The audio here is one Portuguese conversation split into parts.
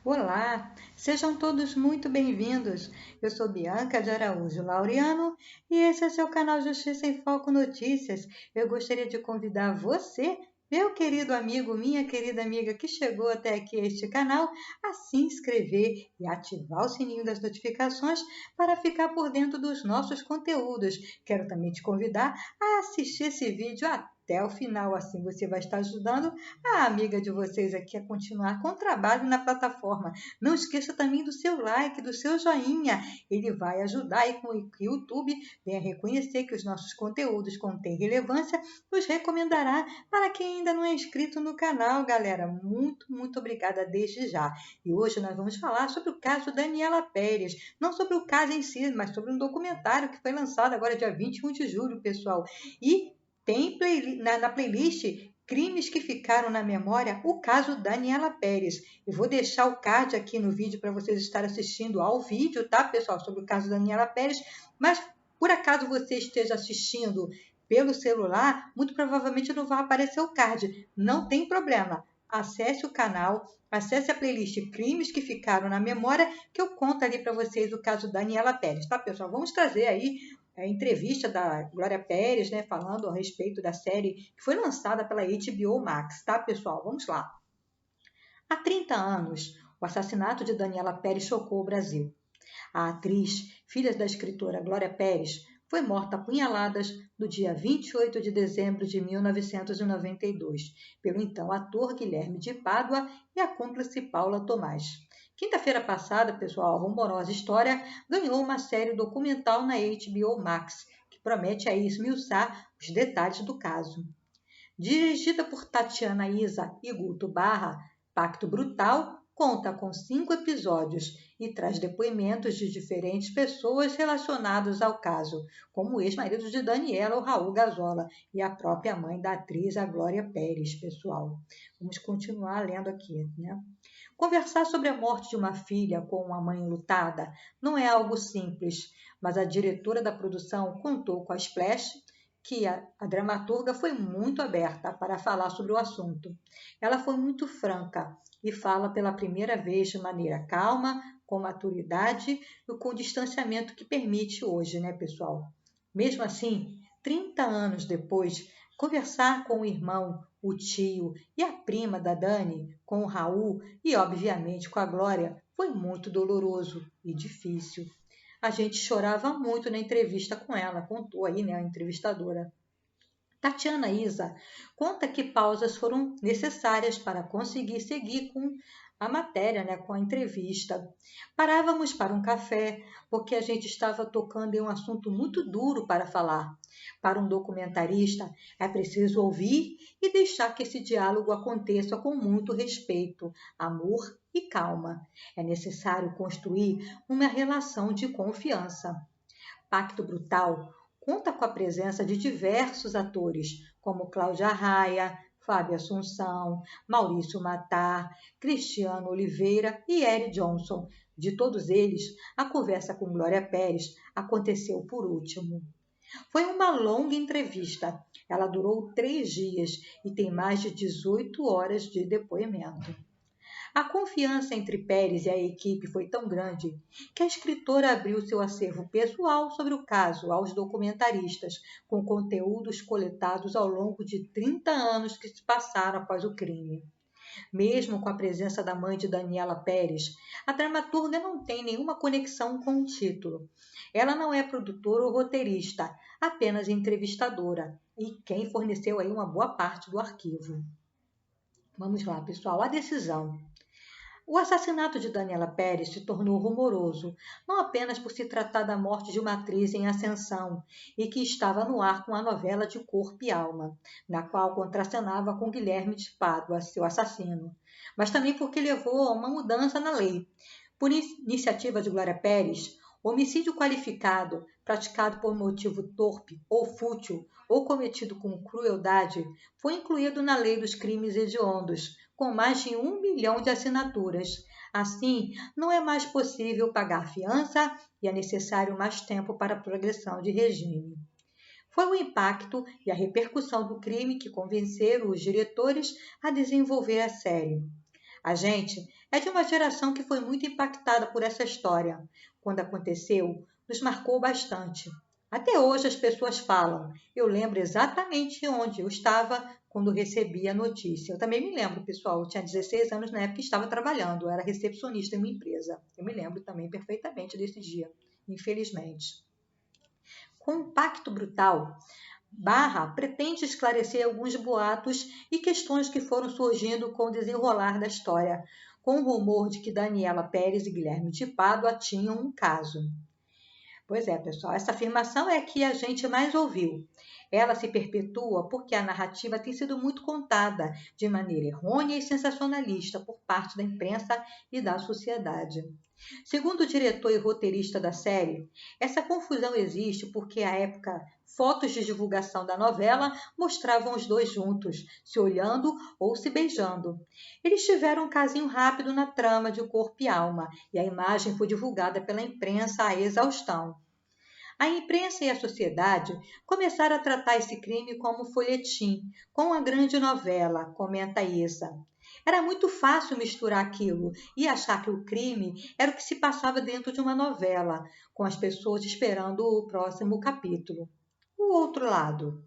Olá, sejam todos muito bem-vindos. Eu sou Bianca de Araújo Laureano e esse é seu canal Justiça em Foco Notícias. Eu gostaria de convidar você, meu querido amigo, minha querida amiga que chegou até aqui a este canal, a se inscrever e ativar o sininho das notificações para ficar por dentro dos nossos conteúdos. Quero também te convidar a assistir esse vídeo até o final, assim você vai estar ajudando a amiga de vocês aqui a continuar com o trabalho na plataforma. Não esqueça também do seu like, do seu joinha. Ele vai ajudar e com o YouTube venha reconhecer que os nossos conteúdos contêm relevância, nos recomendará para quem ainda não é inscrito no canal, galera. Muito obrigada desde já. E hoje nós vamos falar sobre o caso Daniela Pérez. Não sobre o caso em si, mas sobre um documentário que foi lançado agora dia 21 de julho, pessoal. E tem na playlist Crimes que Ficaram na Memória, o caso Daniela Pérez. Eu vou deixar o card aqui no vídeo para vocês estarem assistindo ao vídeo, tá, pessoal, sobre o caso Daniela Pérez. Mas, por acaso você esteja assistindo pelo celular, muito provavelmente não vai aparecer o card. Não tem problema. Acesse o canal, acesse a playlist Crimes que Ficaram na Memória, que eu conto ali para vocês o caso Daniela Pérez, tá, pessoal? Vamos trazer aí a entrevista da Glória Pérez, né, falando a respeito da série que foi lançada pela HBO Max, tá, pessoal? Vamos lá. Há 30 anos, o assassinato de Daniela Pérez chocou o Brasil. A atriz, filha da escritora Glória Pérez, foi morta a punhaladas no dia 28 de dezembro de 1992 pelo então ator Guilherme de Pádua e a cúmplice Paula Tomás. Quinta-feira passada, pessoal, a rumorosa história ganhou uma série documental na HBO Max, que promete aí esmiuçar os detalhes do caso. Dirigida por Tatiana Isa e Guto Barra, Pacto Brutal conta com 5 episódios e traz depoimentos de diferentes pessoas relacionadas ao caso, como o ex-marido de Daniela, o Raul Gazola, e a própria mãe da atriz, a Glória Pérez, pessoal. Vamos continuar lendo aqui, né? Conversar sobre a morte de uma filha com uma mãe enlutada não é algo simples, mas a diretora da produção contou com a Splash, que a dramaturga foi muito aberta para falar sobre o assunto. Ela foi muito franca e fala pela primeira vez de maneira calma, com maturidade e com o distanciamento que permite hoje, né, pessoal? Mesmo assim, 30 anos depois, conversar com o irmão, o tio e a prima da Dani, com o Raul e, obviamente, com a Glória, foi muito doloroso e difícil. A gente chorava muito na entrevista com ela, contou aí, né, a entrevistadora. Tatiana Isa conta que pausas foram necessárias para conseguir seguir com a matéria, né, com a entrevista. Parávamos para um café, porque a gente estava tocando em um assunto muito duro para falar. Para um documentarista, é preciso ouvir e deixar que esse diálogo aconteça com muito respeito, amor e calma. É necessário construir uma relação de confiança. Pacto Brutal conta com a presença de diversos atores, como Cláudia Raia, Fábio Assunção, Maurício Matar, Cristiano Oliveira e Eric Johnson. De todos eles, a conversa com Glória Pérez aconteceu por último. Foi uma longa entrevista. Ela durou 3 dias e tem mais de 18 horas de depoimento. A confiança entre Pérez e a equipe foi tão grande que a escritora abriu seu acervo pessoal sobre o caso aos documentaristas, com conteúdos coletados ao longo de 30 anos que se passaram após o crime. Mesmo com a presença da mãe de Daniela Pérez, a dramaturga não tem nenhuma conexão com o título. Ela não é produtora ou roteirista, apenas entrevistadora, e quem forneceu aí uma boa parte do arquivo. Vamos lá, pessoal, a decisão. O assassinato de Daniela Pérez se tornou rumoroso, não apenas por se tratar da morte de uma atriz em ascensão e que estava no ar com a novela de Corpo e Alma, na qual contracenava com Guilherme de Pádua, seu assassino, mas também porque levou a uma mudança na lei. Por iniciativa de Glória Pérez, o homicídio qualificado, praticado por motivo torpe ou fútil ou cometido com crueldade, foi incluído na lei dos crimes hediondos, com mais de 1 milhão de assinaturas. Assim, não é mais possível pagar fiança e é necessário mais tempo para a progressão de regime. Foi o impacto e a repercussão do crime que convenceram os diretores a desenvolver a série. A gente é de uma geração que foi muito impactada por essa história. Quando aconteceu, nos marcou bastante. Até hoje as pessoas falam. Eu lembro exatamente onde eu estava quando recebi a notícia. Eu também me lembro, pessoal, eu tinha 16 anos na época e estava trabalhando, eu era recepcionista em uma empresa. Eu me lembro também perfeitamente desse dia, infelizmente. Com um impacto brutal, Barra pretende esclarecer alguns boatos e questões que foram surgindo com o desenrolar da história, com o rumor de que Daniela Pérez e Guilherme de Pádua tinham um caso. Pois é, pessoal, essa afirmação é a que a gente mais ouviu. Ela se perpetua porque a narrativa tem sido muito contada de maneira errônea e sensacionalista por parte da imprensa e da sociedade. Segundo o diretor e roteirista da série, essa confusão existe porque, à época, fotos de divulgação da novela mostravam os dois juntos, se olhando ou se beijando. Eles tiveram um casinho rápido na trama de corpo e alma, e a imagem foi divulgada pela imprensa à exaustão. A imprensa e a sociedade começaram a tratar esse crime como folhetim, como uma grande novela, comenta Isa. Era muito fácil misturar aquilo e achar que o crime era o que se passava dentro de uma novela, com as pessoas esperando o próximo capítulo. O outro lado.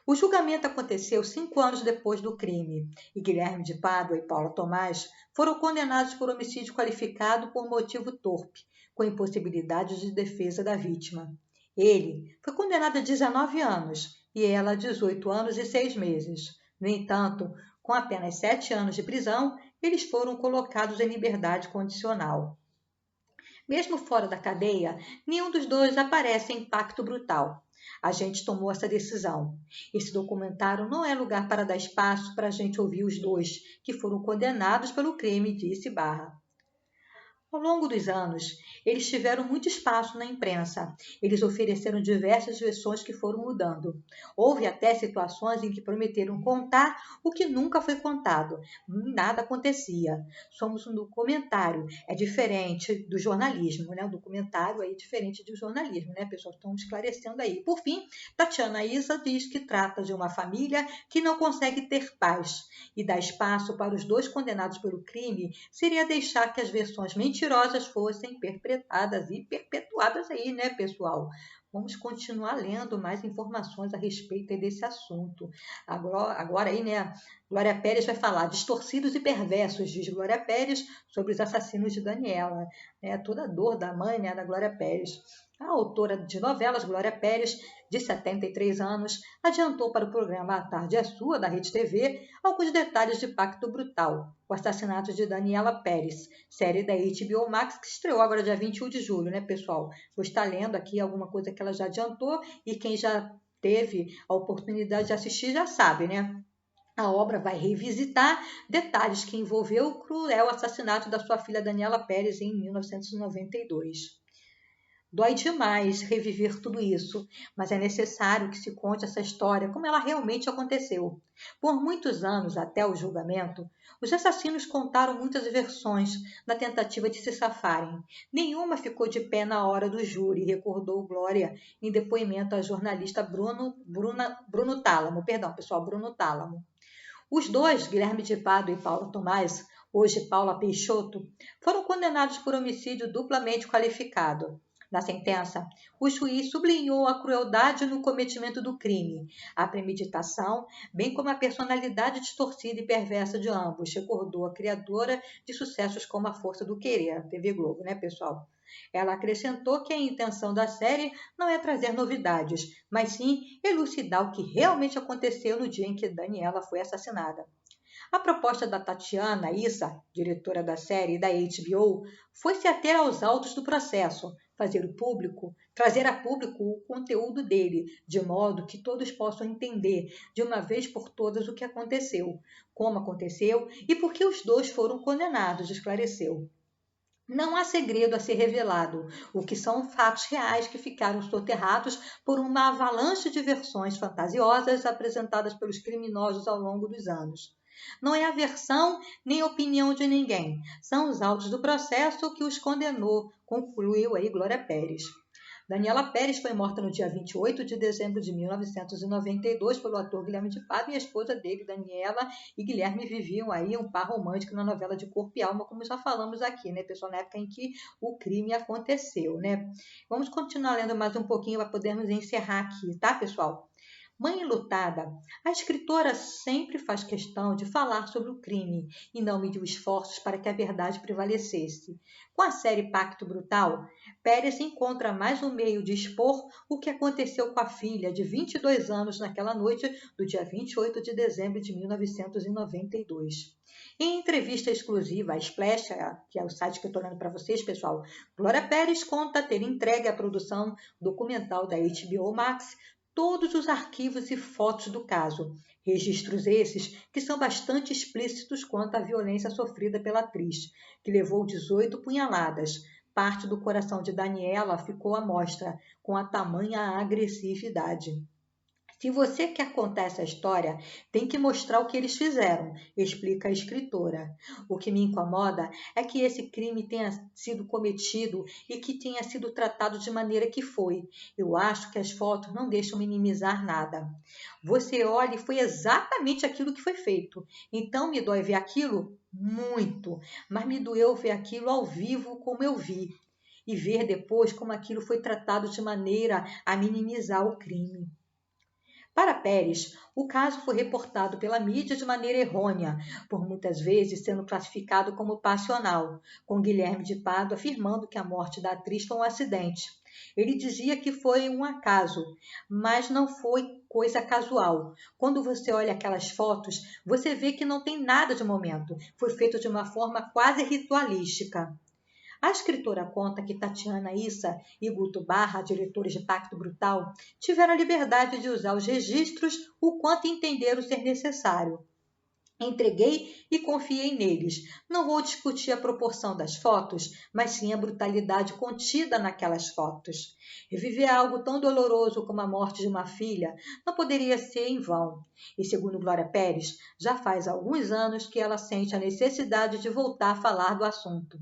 O julgamento aconteceu 5 anos depois do crime e Guilherme de Pádua e Paula Tomás foram condenados por homicídio qualificado por motivo torpe, com impossibilidade de defesa da vítima. Ele foi condenado a 19 anos e ela a 18 anos e 6 meses. No entanto, com apenas 7 anos de prisão, eles foram colocados em liberdade condicional. Mesmo fora da cadeia, nenhum dos dois aparece em Pacto Brutal. A gente tomou essa decisão. Esse documentário não é lugar para dar espaço para a gente ouvir os dois, que foram condenados pelo crime, disse Barra. Ao longo dos anos, eles tiveram muito espaço na imprensa. Eles ofereceram diversas versões que foram mudando. Houve até situações em que prometeram contar o que nunca foi contado. Nada acontecia. Somos um documentário. É diferente do jornalismo, né? O documentário é diferente do jornalismo, né, pessoal? Estão esclarecendo aí. Por fim, Tatiana Issa diz que trata de uma família que não consegue ter paz. E dar espaço para os dois condenados pelo crime seria deixar que as versões mentirosas fossem interpretadas e perpetuadas aí, né, pessoal? Vamos continuar lendo mais informações a respeito desse assunto. Agora aí, né, Glória Pérez vai falar distorcidos e perversos, diz Glória Pérez, sobre os assassinos de Daniela. Toda a dor da mãe, né, da Glória Pérez. A autora de novelas, Glória Pérez, de 73 anos, adiantou para o programa A Tarde é Sua, da Rede TV, alguns detalhes de Pacto Brutal, o assassinato de Daniela Pérez, série da HBO Max, que estreou agora dia 21 de julho, né, pessoal? Vou estar lendo aqui alguma coisa que ela já adiantou e quem já teve a oportunidade de assistir já sabe, né? A obra vai revisitar detalhes que envolveu o cruel assassinato da sua filha Daniela Pérez em 1992. Dói demais reviver tudo isso, mas é necessário que se conte essa história como ela realmente aconteceu. Por muitos anos, até o julgamento, os assassinos contaram muitas versões na tentativa de se safarem. Nenhuma ficou de pé na hora do júri, recordou Glória em depoimento à jornalista Bruno Tálamo. Perdão, pessoal, Bruno Tálamo. Os dois, Guilherme de Pádua e Paula Tomás, hoje Paula Peixoto, foram condenados por homicídio duplamente qualificado. Na sentença, o juiz sublinhou a crueldade no cometimento do crime, a premeditação, bem como a personalidade distorcida e perversa de ambos, recordou a criadora de sucessos como A Força do Querer, a TV Globo, né, pessoal? Ela acrescentou que a intenção da série não é trazer novidades, mas sim elucidar o que realmente aconteceu no dia em que Daniela foi assassinada. A proposta da Tatiana Issa, diretora da série da HBO, foi se ater aos autos do processo, trazer a público o conteúdo dele, de modo que todos possam entender de uma vez por todas o que aconteceu, como aconteceu e por que os dois foram condenados, esclareceu. Não há segredo a ser revelado, o que são fatos reais que ficaram soterrados por uma avalanche de versões fantasiosas apresentadas pelos criminosos ao longo dos anos. Não é a versão nem a opinião de ninguém, são os autos do processo que os condenou, concluiu aí Glória Pérez. Daniela Pérez foi morta no dia 28 de dezembro de 1992 pelo ator Guilherme de Pádua, e a esposa dele, Daniela e Guilherme, viviam aí um par romântico na novela de Corpo e Alma, como já falamos aqui, né, pessoal, na época em que o crime aconteceu, né? Vamos continuar lendo mais um pouquinho para podermos encerrar aqui, tá, pessoal? Mãe enlutada, a escritora sempre faz questão de falar sobre o crime e não mediu esforços para que a verdade prevalecesse. Com a série Pacto Brutal, Pérez encontra mais um meio de expor o que aconteceu com a filha de 22 anos naquela noite do dia 28 de dezembro de 1992. Em entrevista exclusiva à Splash, que é o site que eu estou lendo para vocês, pessoal, Glória Pérez conta ter entregue à produção documental da HBO Max todos os arquivos e fotos do caso, registros esses que são bastante explícitos quanto à violência sofrida pela atriz, que levou 18 punhaladas. Parte do coração de Daniela ficou à mostra, com a tamanha agressividade. Se você quer contar essa história, tem que mostrar o que eles fizeram, explica a escritora. O que me incomoda é que esse crime tenha sido cometido e que tenha sido tratado de maneira que foi. Eu acho que as fotos não deixam minimizar nada. Você olha e foi exatamente aquilo que foi feito. Então me dói ver aquilo? Muito. Mas me doeu ver aquilo ao vivo como eu vi. E ver depois como aquilo foi tratado de maneira a minimizar o crime. Para Pérez, o caso foi reportado pela mídia de maneira errônea, por muitas vezes sendo classificado como passional, com Guilherme de Pádua afirmando que a morte da atriz foi um acidente. Ele dizia que foi um acaso, mas não foi coisa casual. Quando você olha aquelas fotos, você vê que não tem nada de momento. Foi feito de uma forma quase ritualística. A escritora conta que Tatiana Issa e Guto Barra, diretores de Pacto Brutal, tiveram a liberdade de usar os registros o quanto entenderam ser necessário. Entreguei e confiei neles. Não vou discutir a proporção das fotos, mas sim a brutalidade contida naquelas fotos. Reviver algo tão doloroso como a morte de uma filha não poderia ser em vão. E segundo Glória Pérez, já faz alguns anos que ela sente a necessidade de voltar a falar do assunto.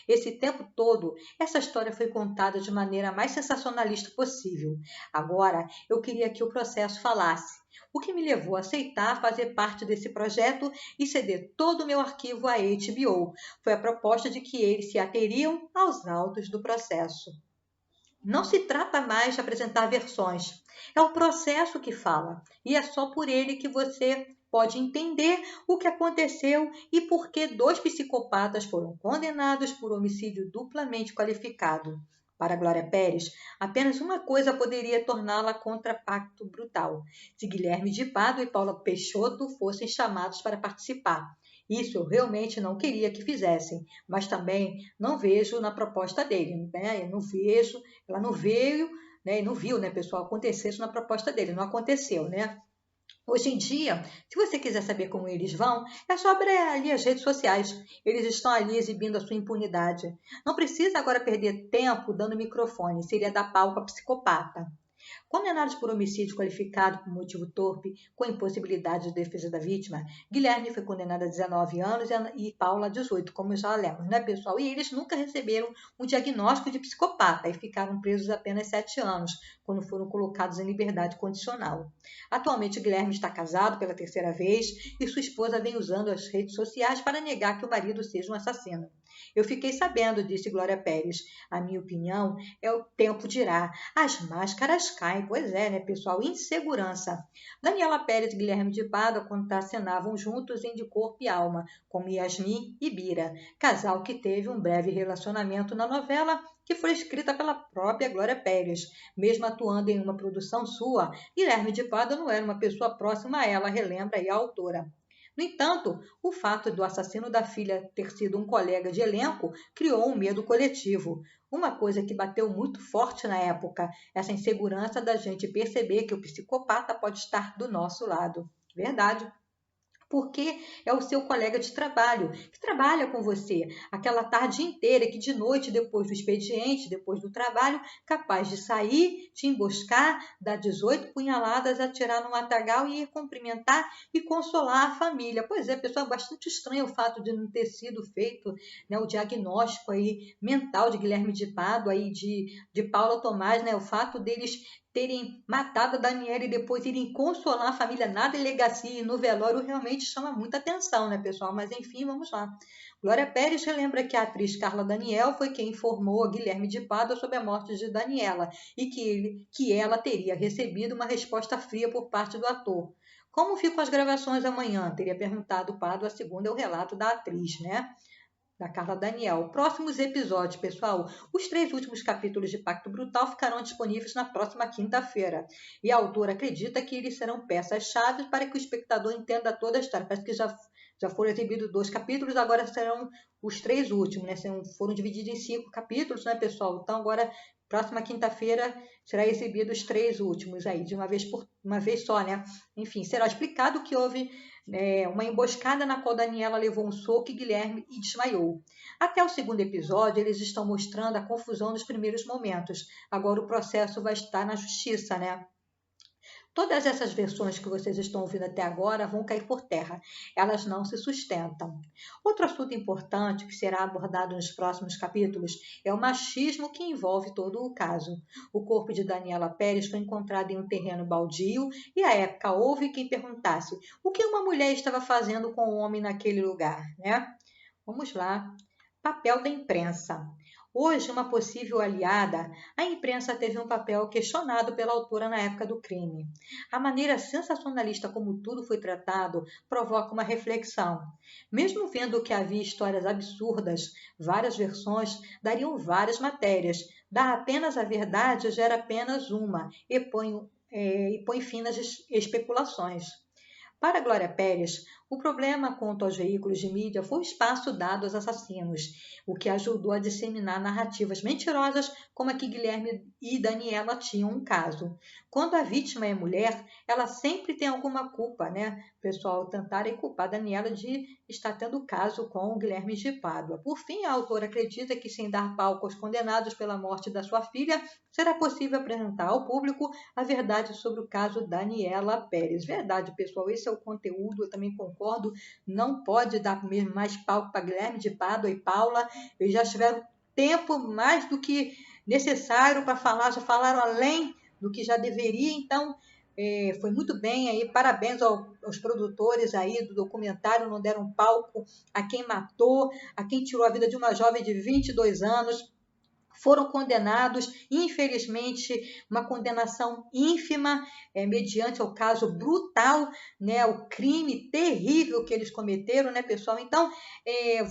Esse tempo todo, essa história foi contada de maneira mais sensacionalista possível. Agora, eu queria que o processo falasse, o que me levou a aceitar fazer parte desse projeto e ceder todo o meu arquivo à HBO. Foi a proposta de que eles se ateriam aos autos do processo. Não se trata mais de apresentar versões, é o processo que fala, e é só por ele que você pode entender o que aconteceu e por que 2 psicopatas foram condenados por homicídio duplamente qualificado. Para Glória Pérez, apenas uma coisa poderia torná-la contra Pacto Brutal: se Guilherme de Pádua e Paula Peixoto fossem chamados para participar. Isso eu realmente não queria que fizessem, mas também não vejo na proposta dele, né? Eu não vejo, ela não veio, né? E não viu, né, pessoal, acontecer isso na proposta dele, não aconteceu, né? Hoje em dia, se você quiser saber como eles vão, é só abrir ali as redes sociais. Eles estão ali exibindo a sua impunidade. Não precisa agora perder tempo dando microfone, seria dar palco a psicopata. Condenados por homicídio qualificado por motivo torpe, com impossibilidade de defesa da vítima, Guilherme foi condenado a 19 anos e Paula a 18, como já lemos, né, pessoal? E eles nunca receberam um diagnóstico de psicopata e ficaram presos apenas 7 anos, quando foram colocados em liberdade condicional. Atualmente, Guilherme está casado pela 3ª vez e sua esposa vem usando as redes sociais para negar que o marido seja um assassino. Eu fiquei sabendo, disse Glória Pérez. A minha opinião é o tempo dirá. As máscaras caem. Pois é, né, pessoal? Insegurança. Daniela Pérez e Guilherme de Pádua contracenavam juntos em De Corpo e Alma, como Yasmin e Bira, casal que teve um breve relacionamento na novela que foi escrita pela própria Glória Pérez. Mesmo atuando em uma produção sua, Guilherme de Pádua não era uma pessoa próxima a ela, relembra aí a autora. No entanto, o fato do assassino da filha ter sido um colega de elenco criou um medo coletivo. Uma coisa que bateu muito forte na época, essa insegurança da gente perceber que o psicopata pode estar do nosso lado. Verdade. porque é o seu colega de trabalho, que trabalha com você aquela tarde inteira, que de noite, depois do expediente, depois do trabalho, capaz de sair, te emboscar, dar 18 punhaladas, atirar no matagal e ir cumprimentar e consolar a família. Pois é, pessoal, é bastante estranho o fato de não ter sido feito, né, o diagnóstico aí mental de Guilherme de Pádua e de Paula Tomás, né, o fato deles terem matado a Daniela e depois irem consolar a família na delegacia e no velório realmente chama muita atenção, né, pessoal? Mas enfim, vamos lá. Glória Pérez relembra que a atriz Carla Daniel foi quem informou a Guilherme de Pádua sobre a morte de Daniela e que ela teria recebido uma resposta fria por parte do ator. Como ficam as gravações amanhã? Teria perguntado Pádua, segundo é o relato da atriz, né? Da Carla Daniel. Próximos episódios, pessoal. Os 3 últimos capítulos de Pacto Brutal ficarão disponíveis na próxima quinta-feira. E a autora acredita que eles serão peças-chave para que o espectador entenda toda a história. Parece que já foram exibidos 2 capítulos, agora serão os 3 últimos, né? Foram divididos em 5 capítulos, né, pessoal? Então, agora, próxima quinta-feira, será exibido os 3 últimos aí, de uma vez só, né? Enfim, será explicado que houve uma emboscada na qual Daniela levou um soco e Guilherme e desmaiou. Até o segundo episódio, eles estão mostrando a confusão dos primeiros momentos. Agora o processo vai estar na justiça, né? Todas essas versões que vocês estão ouvindo até agora vão cair por terra. Elas não se sustentam. Outro assunto importante que será abordado nos próximos capítulos é o machismo que envolve todo o caso. O corpo de Daniela Pérez foi encontrado em um terreno baldio e, à época, houve quem perguntasse o que uma mulher estava fazendo com um homem naquele lugar, né? Vamos lá. Papel da imprensa. Hoje, uma possível aliada, a imprensa teve um papel questionado pela autora na época do crime. A maneira sensacionalista como tudo foi tratado provoca uma reflexão. Mesmo vendo que havia histórias absurdas, várias versões dariam várias matérias. Dar apenas a verdade gera apenas uma e põe fim nas especulações. Para Glória Pérez, o problema quanto aos veículos de mídia foi o espaço dado aos assassinos, o que ajudou a disseminar narrativas mentirosas como a que Guilherme e Daniela tinham um caso. Quando a vítima é mulher, ela sempre tem alguma culpa, né? O pessoal tentarem culpar Daniela de estar tendo caso com o Guilherme de Pádua. Por fim, a autora acredita que, sem dar palco aos condenados pela morte da sua filha, será possível apresentar ao público a verdade sobre o caso Daniela Pérez. Verdade, pessoal, esse é o conteúdo, eu também concordo, não pode dar mais palco para Guilherme de Pádua e Paula, eles já tiveram tempo mais do que necessário para falar, já falaram além do que já deveria, então foi muito bem aí, parabéns aos produtores aí do documentário, não deram palco a quem matou, a quem tirou a vida de uma jovem de 22 anos, foram condenados, infelizmente, uma condenação ínfima, mediante o caso brutal, né, o crime terrível que eles cometeram, né, pessoal? Então,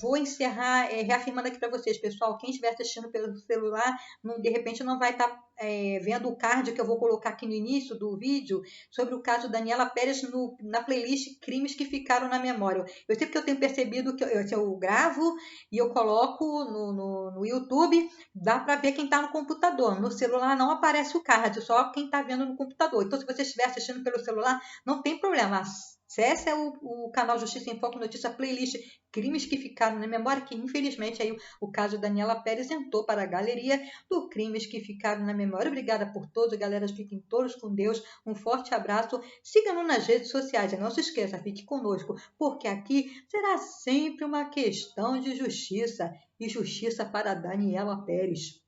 vou encerrar reafirmando aqui para vocês, pessoal, quem estiver assistindo pelo celular, de repente não vai estar vendo o card que eu vou colocar aqui no início do vídeo sobre o caso Daniela Pérez na playlist Crimes que Ficaram na Memória. Eu sei que eu tenho percebido que eu gravo e eu coloco no YouTube, dá para ver quem está no computador. No celular não aparece o card, só quem está vendo no computador. Então, se você estiver assistindo pelo celular, não tem problema. Acesse o canal Justiça em Foco Notícia Playlist Crimes que Ficaram na Memória, que infelizmente aí o caso Daniela Pérez entrou para a galeria do Crimes que Ficaram na Memória. Obrigada por todos, galera. Fiquem todos com Deus. Um forte abraço. Siga-nos nas redes sociais. E não se esqueça, fique conosco, porque aqui será sempre uma questão de justiça e justiça para Daniela Pérez.